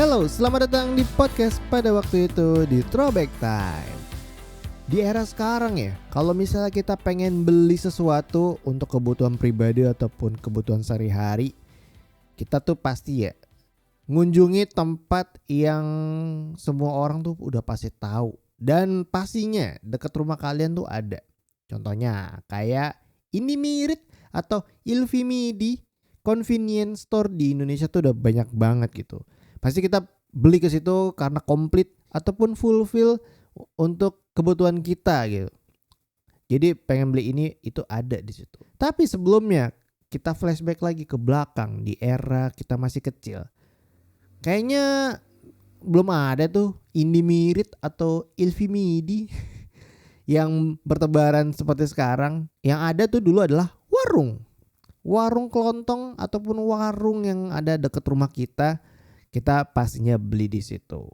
Halo, selamat datang di podcast pada waktu itu di Throwback Time. Di era sekarang ya, kalau misalnya kita pengen beli sesuatu untuk kebutuhan pribadi ataupun kebutuhan sehari-hari, kita tuh pasti ya ngunjungi tempat yang semua orang tuh udah pasti tahu. Dan pastinya dekat rumah kalian tuh ada. Contohnya kayak Indomiret atau Ilfimidi, convenience store di Indonesia tuh udah banyak banget gitu. Pasti kita beli ke situ karena komplit ataupun fulfill untuk kebutuhan kita gitu. Jadi pengen beli ini itu ada di situ. Tapi sebelumnya kita flashback lagi ke belakang di era kita masih kecil. Kayaknya belum ada tuh Indomiret atau Ilfimidi yang bertebaran seperti sekarang. Yang ada tuh dulu adalah warung kelontong ataupun warung yang ada dekat rumah kita pastinya beli di situ.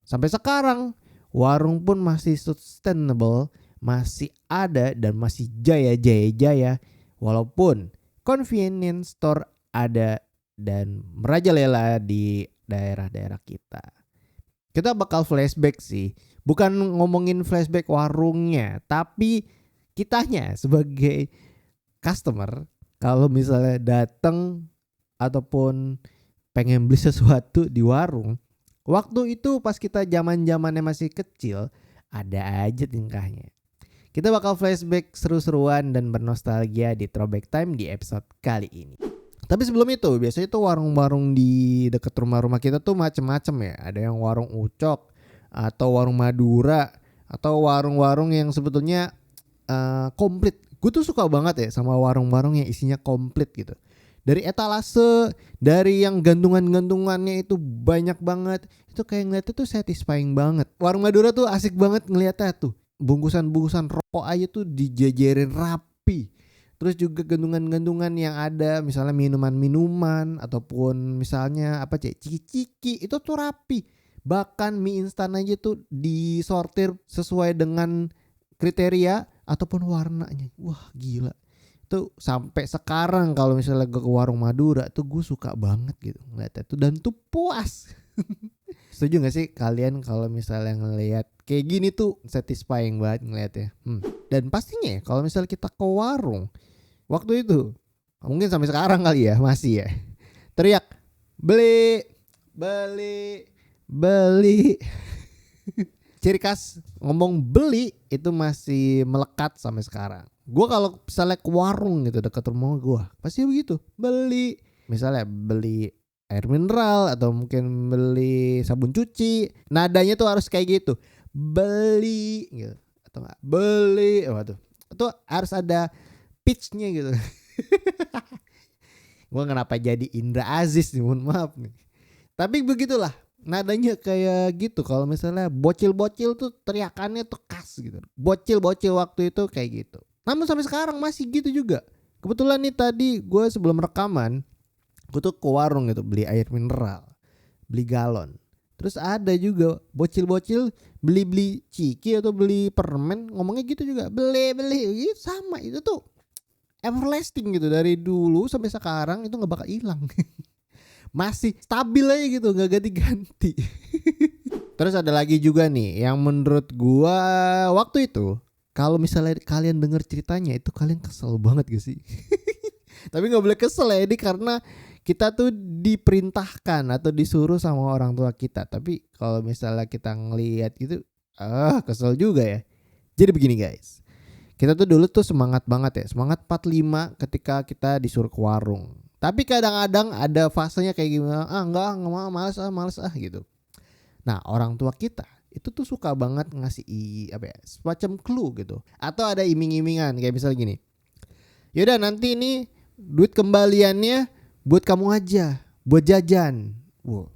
Sampai sekarang warung pun masih sustainable, masih ada dan masih jaya walaupun convenience store ada dan merajalela di daerah-daerah kita. Kita bakal flashback sih, bukan ngomongin flashback warungnya, tapi kitanya sebagai customer kalau misalnya datang ataupun pengen beli sesuatu di warung. Waktu itu pas kita zaman-zamannya masih kecil, ada aja tingkahnya. Kita bakal flashback seru-seruan dan bernostalgia di Throwback Time di episode kali ini. Tapi sebelum itu, biasanya tuh warung-warung di dekat rumah-rumah kita tuh macem-macem ya. Ada yang warung ucok atau warung Madura atau warung-warung yang sebetulnya komplit. Gue tuh suka banget ya sama warung-warung yang isinya komplit gitu. Dari etalase, dari yang gantungan-gantungannya itu banyak banget. Itu kayak ngeliatnya tuh satisfying banget. Warung Madura tuh asik banget ngeliatnya tuh. Bungkusan-bungkusan rokok aja tuh dijajarin rapi. Terus juga gantungan-gantungan yang ada misalnya minuman-minuman ataupun misalnya apa ciki-ciki itu tuh rapi. Bahkan mie instan aja tuh disortir sesuai dengan kriteria ataupun warnanya. Wah gila. Tuh sampai sekarang kalau misalnya gue ke warung Madura tuh gue suka banget gitu ngeliatnya tuh dan tuh puas. Setuju gak sih kalian kalau misalnya ngelihat kayak gini tuh satisfying banget ngeliatnya. Dan pastinya kalau misalnya kita ke warung waktu itu mungkin sampai sekarang kali ya masih ya teriak beli ciri khas ngomong beli itu masih melekat sampai sekarang. Gue kalau misalnya ke warung gitu dekat rumah gue pasti begitu beli, misalnya beli air mineral atau mungkin beli sabun cuci, nadanya tuh harus kayak gitu beli gitu atau enggak beli, waduh itu harus ada pitchnya gitu. Gue kenapa jadi Indra Aziz nih, mohon maaf nih, tapi begitulah nadanya kayak gitu. Kalau misalnya bocil-bocil tuh teriakannya tuh khas gitu. Bocil-bocil waktu itu kayak gitu. Namun sampai sekarang masih gitu juga. Kebetulan nih tadi gue sebelum rekaman gue tuh ke warung gitu beli air mineral, beli galon. Terus ada juga bocil-bocil beli ciki atau beli permen ngomongnya gitu juga beli gitu, sama itu tuh everlasting gitu dari dulu sampai sekarang itu nggak bakal hilang. Masih stabil aja gitu nggak ganti-ganti. Terus ada lagi juga nih yang menurut gua waktu itu kalau misalnya kalian denger ceritanya itu kalian kesel banget gak sih? Tapi gak boleh kesel ya ini karena kita tuh diperintahkan atau disuruh sama orang tua kita. Tapi kalau misalnya kita ngelihat gitu kesel juga ya. Jadi begini guys, kita tuh dulu tuh semangat banget ya, semangat 45 ketika kita disuruh ke warung. Tapi kadang-kadang ada fasenya kayak gimana, enggak mau, males gitu. Nah orang tua kita itu tuh suka banget ngasih apa ya, semacam clue gitu. Atau ada iming-imingan kayak misalnya gini, yaudah nanti ini duit kembaliannya buat kamu aja, buat jajan. Wow.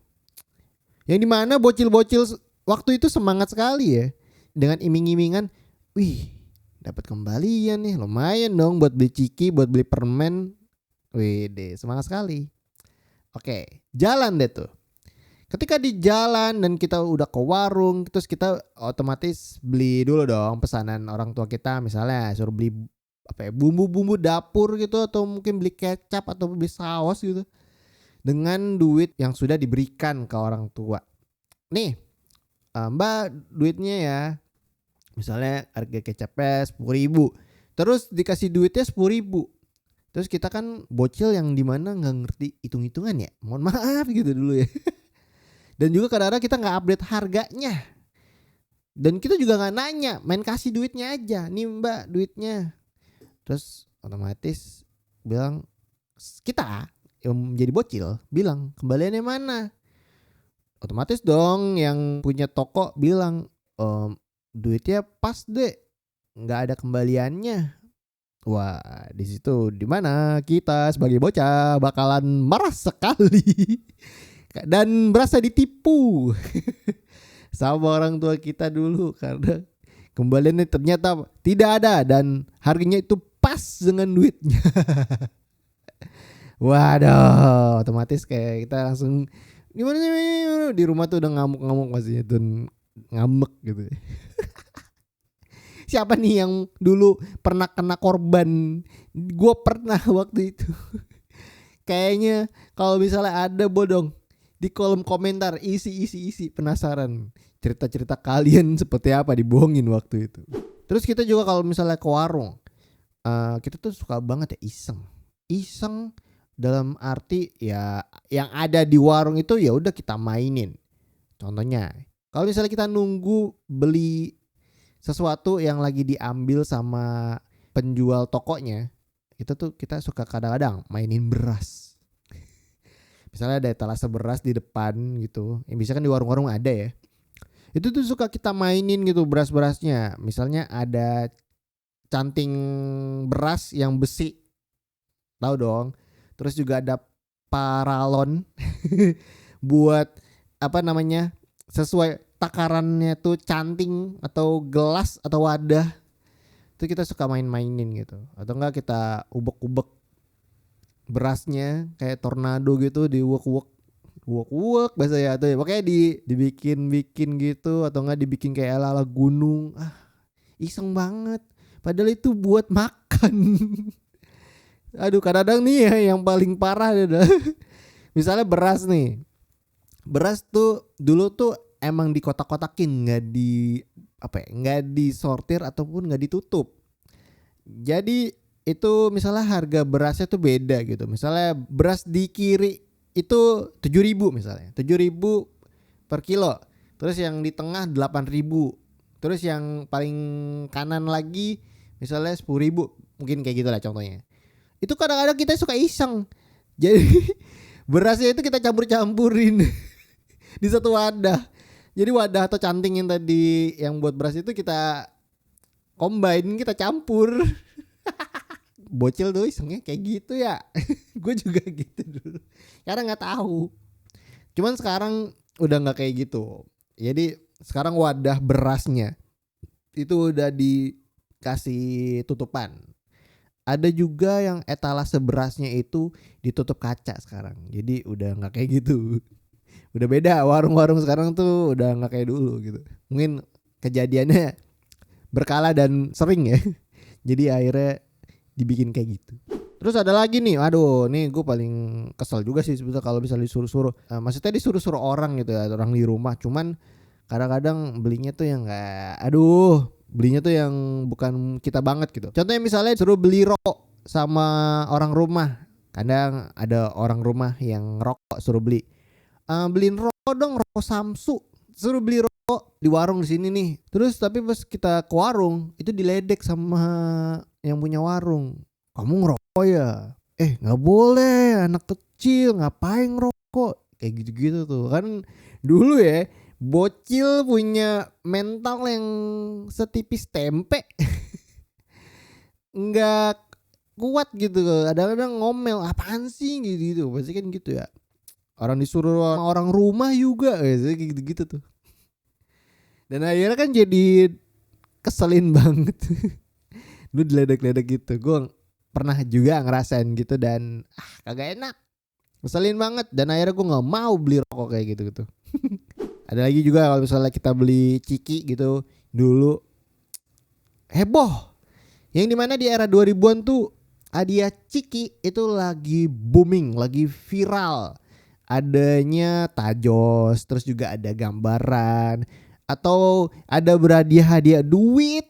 Yang dimana bocil-bocil waktu itu semangat sekali ya dengan iming-imingan, wih dapat kembalian nih lumayan dong buat beli ciki, buat beli permen. Wih deh semangat sekali. Oke jalan deh tuh. Ketika di jalan dan kita udah ke warung, terus kita otomatis beli dulu dong pesanan orang tua kita, misalnya suruh beli apa ya, bumbu-bumbu dapur gitu atau mungkin beli kecap atau beli saus gitu. dengan duit yang sudah diberikan ke orang tua. Nih, Mbak duitnya ya, misalnya harga kecapnya 10.000, terus dikasih duitnya 10.000. Terus kita kan bocil yang dimana nggak ngerti hitung-hitungan ya, mohon maaf gitu dulu ya. Dan juga kadang-kadang kita nggak update harganya. Dan kita juga nggak nanya, main kasih duitnya aja, nih Mbak duitnya. Terus otomatis bilang, kita yang jadi bocil bilang kembaliannya mana? Otomatis dong yang punya toko bilang, duitnya pas deh, nggak ada kembaliannya. Wah, di situ dimana kita sebagai bocah bakalan marah sekali dan berasa ditipu sama orang tua kita dulu karena kembaliannya ternyata tidak ada dan harganya itu pas dengan duitnya. Waduh, otomatis kayak kita langsung gimana nih, di rumah tuh udah ngamuk-ngamuk masih tuh ngambek gitu. Siapa nih yang dulu pernah kena korban? Gue pernah waktu itu. Kayaknya kalau misalnya ada bodong di kolom komentar isi penasaran cerita-cerita kalian seperti apa dibohongin waktu itu. Terus kita juga kalau misalnya ke warung, kita tuh suka banget ya iseng dalam arti ya yang ada di warung itu ya udah kita mainin. Contohnya kalau misalnya kita nunggu beli sesuatu yang lagi diambil sama penjual tokonya, itu tuh kita suka kadang-kadang mainin beras. Misalnya ada etalase beras di depan gitu, yang bisa kan di warung-warung ada ya. Itu tuh suka kita mainin gitu beras-berasnya. Misalnya ada canting beras yang besi, tahu dong. Terus juga ada paralon buat apa namanya sesuai takarannya tuh canting atau gelas atau wadah. Itu kita suka main-mainin gitu. Atau enggak kita ubek-ubek berasnya kayak tornado gitu, diuek-uek bahasa ya tuh. Pokoknya dibikin gitu atau enggak dibikin kayak ala-ala gunung. Iseng banget. Padahal itu buat makan. Aduh, kadang-kadang nih ya yang paling parah adalah misalnya beras nih. Beras tuh dulu tuh emang dikotak-kotakin, nggak disortir ataupun nggak ditutup. Jadi itu misalnya harga berasnya tuh beda gitu. Misalnya beras di kiri itu 7.000 misalnya, 7.000 per kilo. Terus yang di tengah 8.000. Terus yang paling kanan lagi misalnya 10.000. Mungkin kayak gitulah contohnya. Itu kadang-kadang kita suka iseng. Jadi berasnya itu kita campur-campurin di satu wadah. Jadi wadah atau canting yang tadi yang buat beras itu kita combine, kita campur. Bocil tuh isengnya kayak gitu ya. Gue juga gitu dulu. Karena nggak tahu. Cuman sekarang udah nggak kayak gitu. Jadi sekarang wadah berasnya itu udah dikasih tutupan. Ada juga yang etalase berasnya itu ditutup kaca sekarang. Jadi udah nggak kayak gitu. Udah beda, warung-warung sekarang tuh udah nggak kayak dulu gitu. Mungkin kejadiannya berkala dan sering ya. Jadi akhirnya dibikin kayak gitu. Terus ada lagi nih, aduh nih gue paling kesel juga sih sebetulnya kalau bisa disuruh-suruh. Maksudnya disuruh-suruh orang gitu ya, orang di rumah. Cuman kadang-kadang belinya tuh yang belinya tuh yang bukan kita banget gitu. Contohnya misalnya suruh beli rokok sama orang rumah. Kadang ada orang rumah yang rokok suruh beli. Beliin rokok dong, rokok Samsu. Suruh beli rokok di warung di sini nih. Terus tapi pas kita ke warung itu diledek sama yang punya warung. Kamu ngerokok ya? Nggak boleh, anak kecil ngapain ngerokok? Kayak gitu-gitu tuh kan dulu ya. Bocil punya mental yang setipis tempe. Nggak kuat gitu. Kadang-kadang ngomel, apaan sih gitu. Pasti kan gitu ya. Orang disuruh orang rumah juga kayak gitu-gitu tuh. Dan akhirnya kan jadi keselin banget. Lu diledek-ledek gitu. Gue pernah juga ngerasain gitu dan kagak enak. Keselin banget dan akhirnya gue gak mau beli rokok kayak gitu-gitu. Ada lagi juga kalau misalnya kita beli ciki gitu dulu heboh. Yang dimana di era 2000-an tuh hadiah ciki itu lagi booming, lagi viral. adanya tajos, terus juga ada gambaran, atau ada hadiah duit.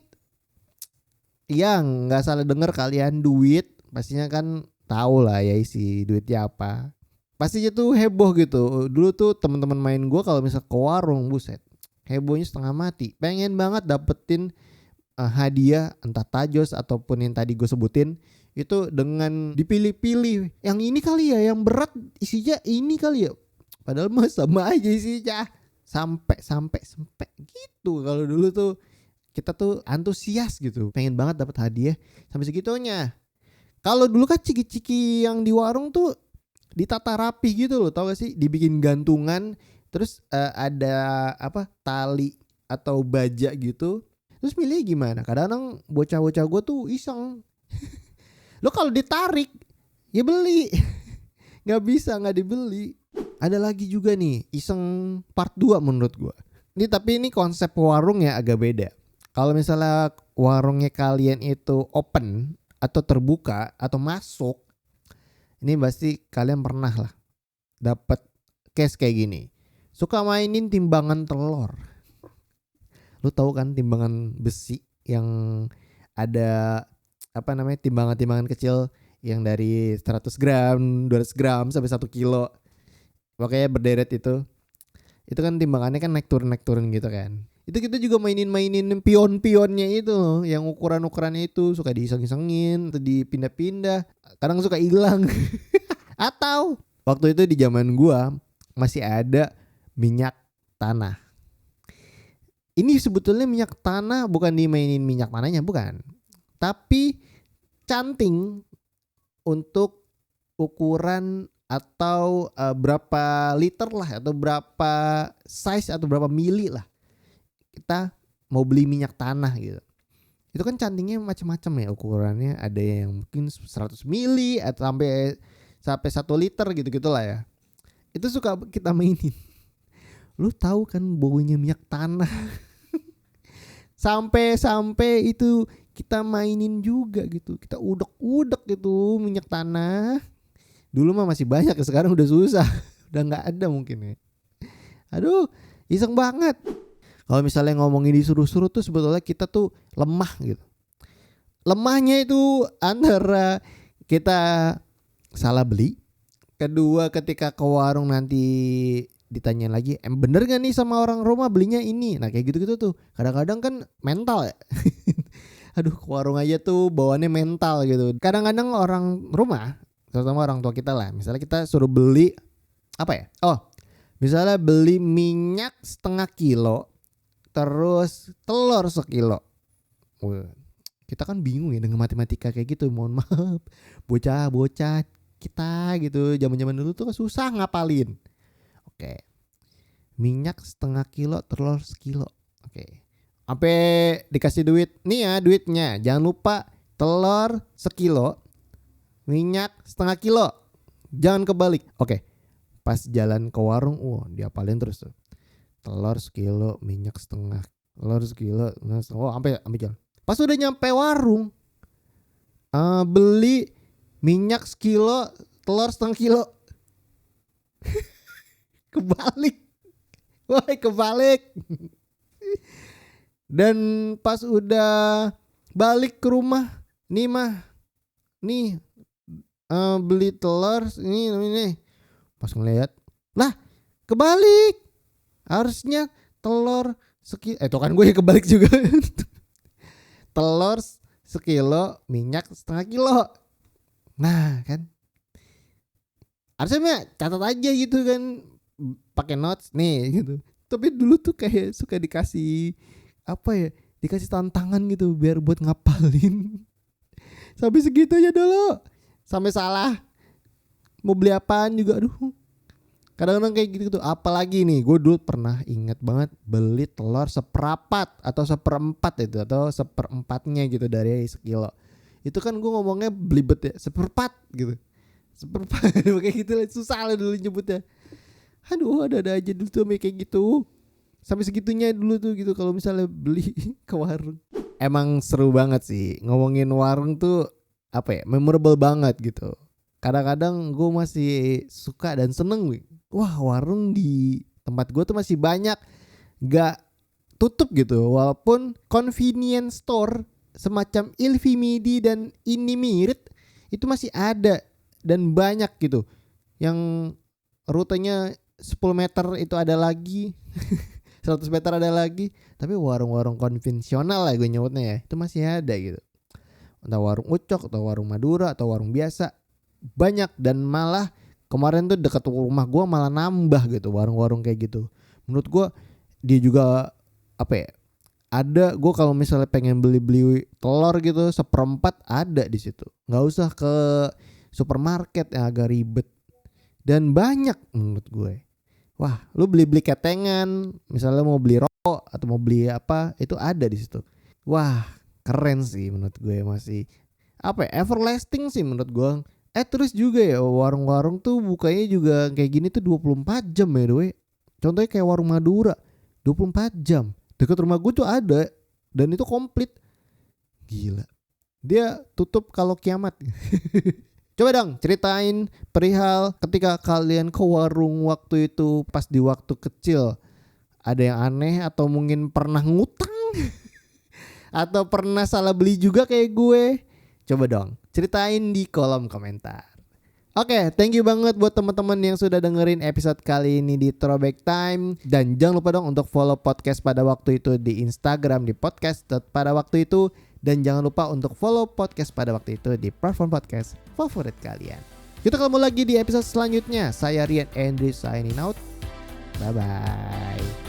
Yang nggak salah denger kalian, duit pastinya kan tahu lah ya isi duitnya apa. Pastinya tuh heboh gitu. Dulu tuh teman-teman main gue kalau misal ke warung, buset, hebohnya setengah mati. Pengen banget dapetin hadiah entah tajos ataupun yang tadi gue sebutin itu dengan dipilih-pilih. Yang ini kali ya, yang berat isinya ini kali ya. Padahal mah sama aja isinya. Sampai gitu kalau dulu tuh. Kita tuh antusias gitu, pengen banget dapat hadiah sampai segitunya. Kalau dulu kan ciki-ciki yang di warung tuh ditata rapi gitu loh, tau gak sih? Dibikin gantungan, terus ada apa tali atau baja gitu. Terus milih gimana? Kadang-kadang bocah-bocah gue tuh iseng. Lo kalau ditarik ya beli, nggak bisa nggak dibeli. Ada lagi juga nih iseng part 2 menurut gue. Tapi ini konsep warung ya agak beda. Kalau misalnya warungnya kalian itu open atau terbuka atau masuk, ini pasti kalian pernah lah dapat case kayak gini. Suka mainin timbangan telur. Lu tahu kan timbangan besi yang ada apa namanya, timbangan-timbangan kecil yang dari 100 gram, 200 gram sampai 1 kilo. Pokoknya berderet itu. Itu kan timbangannya kan naik turun gitu kan. Itu kita juga mainin pion-pionnya itu, yang ukuran-ukurannya itu suka diiseng-isengin atau dipindah-pindah, kadang suka hilang. Atau waktu itu di zaman gua masih ada minyak tanah. Ini sebetulnya minyak tanah bukan dimainin minyak tanahnya, bukan. Tapi canting untuk ukuran atau berapa liter lah, atau berapa size atau berapa mili lah kita mau beli minyak tanah gitu. Itu kan cantingnya macam-macam ya ukurannya, ada yang mungkin 100 mili atau sampai 1 liter gitu-gitulah ya. Itu suka kita mainin. Lu tahu kan baunya minyak tanah. Sampai itu kita mainin juga gitu. Kita udek gitu minyak tanah. Dulu mah masih banyak, sekarang udah susah. Udah enggak ada mungkin ya. Aduh, iseng banget. Kalau misalnya ngomongin disuruh-suruh tuh sebetulnya kita tuh lemah gitu. Lemahnya itu antara kita salah beli, kedua ketika ke warung nanti ditanya lagi, bener gak nih sama orang rumah belinya ini? Nah kayak gitu-gitu tuh. Kadang-kadang kan mental ya. Aduh, ke warung aja tuh bawaannya mental gitu. Kadang-kadang orang rumah, terutama orang tua kita lah, misalnya kita suruh beli apa ya? Oh, misalnya beli minyak 0,5 kilo, terus telur 1 kilo. Kita kan bingung ya dengan matematika kayak gitu. Mohon maaf, bocah-bocah kita gitu zaman-zaman dulu tuh susah ngapalin. Oke. Minyak 0,5 kilo, telur 1 kilo. Oke. Sampai dikasih duit. Nih ya duitnya. Jangan lupa telur 1 kilo, minyak 0,5 kilo. Jangan kebalik. Oke. Pas jalan ke warung, diapalin terus tuh. Telur 1 kilo, minyak 0,5, telur 1 kilo, sampai jalan. Pas udah nyampe warung, beli minyak 1 kilo, telur 0,5 kilo. Kebalik. Dan pas udah balik ke rumah, nih beli telur ini. Pas ngeliat, lah kebalik. Harusnya telur sekilo, itu kan gue kebalik juga. Telur 1 kilo, minyak 0,5 kilo. Nah kan, harusnya catat aja gitu kan, pakai notes nih gitu. Tapi dulu tuh kayak suka dikasih apa ya, dikasih tantangan gitu biar buat ngapalin. Sampai segitu aja dulu, sampai salah mau beli apaan juga, aduh. Kadang-kadang kayak gitu tuh. Apalagi nih, gue dulu pernah inget banget beli telur 1/4 atau 1/4 itu, atau 1/4-nya gitu dari 1 kilo. Itu kan gue ngomongnya belibet ya, 1/4 gitu. 1/4 kayak gitu lah, susah lah dulu nyebutnya. Aduh, ada aja dulu tuh kayak gitu. Sampai segitunya dulu tuh gitu kalau misalnya beli ke warung. Emang seru banget sih ngomongin warung tuh, apa ya, memorable banget gitu. Kadang-kadang gue masih suka dan seneng wah warung di tempat gue tuh masih banyak gak tutup gitu. Walaupun convenience store semacam Ilfimidi dan Inimirit itu masih ada dan banyak gitu. Yang rutenya 10 meter itu ada lagi 100 meter ada lagi. Tapi warung-warung konvensional lah gue nyebutnya ya, itu masih ada gitu. Entah warung ucok atau warung Madura atau warung biasa, banyak. Dan malah kemarin tuh dekat rumah gue malah nambah gitu warung-warung kayak gitu. Menurut gue dia juga apa ya, ada, gue kalau misalnya pengen beli telur gitu 1/4 ada di situ, nggak usah ke supermarket yang agak ribet. Dan banyak menurut gue. Wah, lu beli ketengan, misalnya mau beli rokok atau mau beli apa, itu ada di situ. Wah, keren sih menurut gue, masih apa ya, everlasting sih menurut gue. Terus juga ya warung-warung tuh bukanya juga kayak gini tuh 24 jam ya doy. Contohnya kayak warung Madura 24 jam. Dekat rumah gue tuh ada dan itu komplit. Gila. Dia tutup kalau kiamat. Coba dong ceritain perihal ketika kalian ke warung waktu itu pas di waktu kecil. Ada yang aneh atau mungkin pernah ngutang atau pernah salah beli juga kayak gue. Coba dong ceritain di kolom komentar. Oke, thank you banget buat teman-teman yang sudah dengerin episode kali ini di Throwback Time. Dan jangan lupa dong untuk follow podcast pada waktu itu di Instagram di podcast.padawaktuitu. Dan jangan lupa untuk follow podcast pada waktu itu di platform podcast favorit kalian. Kita ketemu lagi di episode selanjutnya. Saya Rian Andrew signing out. Bye-bye.